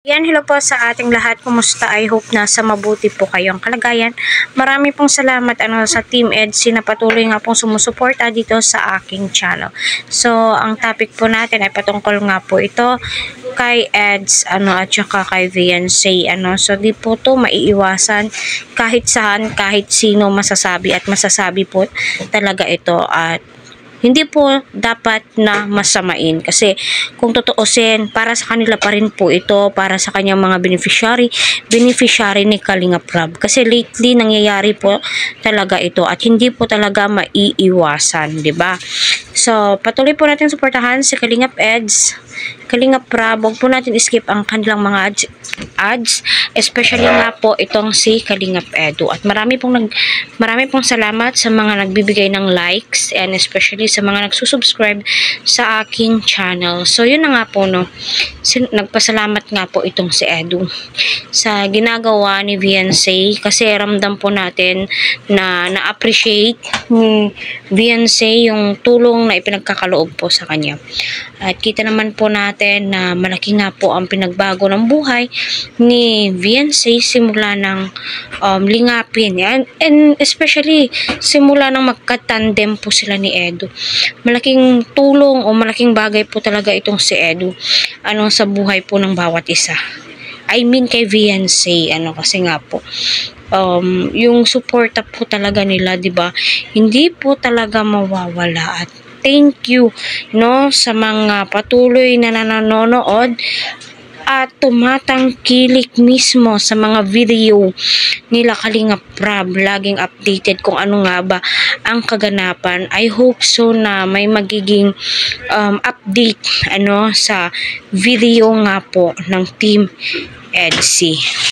Yan, hello po sa ating lahat. Kumusta? I hope na sa mabuti po kayong kalagayan. Marami pong salamat sa Team EDSI na patuloy nga pong sumusuporta dito sa aking channel. So, ang topic po natin ay patungkol nga po ito kay EDS at saka kay VNC. So, di po to maiiwasan kahit saan, kahit sino masasabi at masasabi po talaga ito at hindi po dapat na masamain kasi kung tutuusin, para sa kanila pa rin po ito, para sa kanyang mga beneficiary ni Kalingap Rab. Kasi lately nangyayari po talaga ito at hindi po talaga maiiwasan, 'di ba? So, patuloy po natin suportahan si Kalingap EDS, Kalingap Rab. Huwag po natin skip ang kanilang mga ads, especially nga po itong si Kalingap Edu. At marami pong salamat sa mga nagbibigay ng likes and especially sa mga nagsusubscribe sa aking channel. So, yun na nga po, nagpasalamat nga po itong si Edu sa ginagawa ni VNC kasi ramdam po natin na na-appreciate ni VNC yung tulong na ipinagkakaloob po sa kanya. At kita naman po natin na malaki nga po ang pinagbago ng buhay ni VNC simula ng lingapin. And especially simula ng magkatandem po sila ni Edu. Malaking tulong o malaking bagay po talaga itong si Edu sa buhay po ng bawat isa. I mean kay VNC kasi nga po yung suporta po talaga nila, 'di ba? Hindi po talaga mawawala at thank you sa mga patuloy na nanonood at tumatangkilik mismo sa mga video nila Kalingap Rab, laging updated kung ano nga ba ang kaganapan. I hope so na may magiging update sa video nga po ng Team EDSI.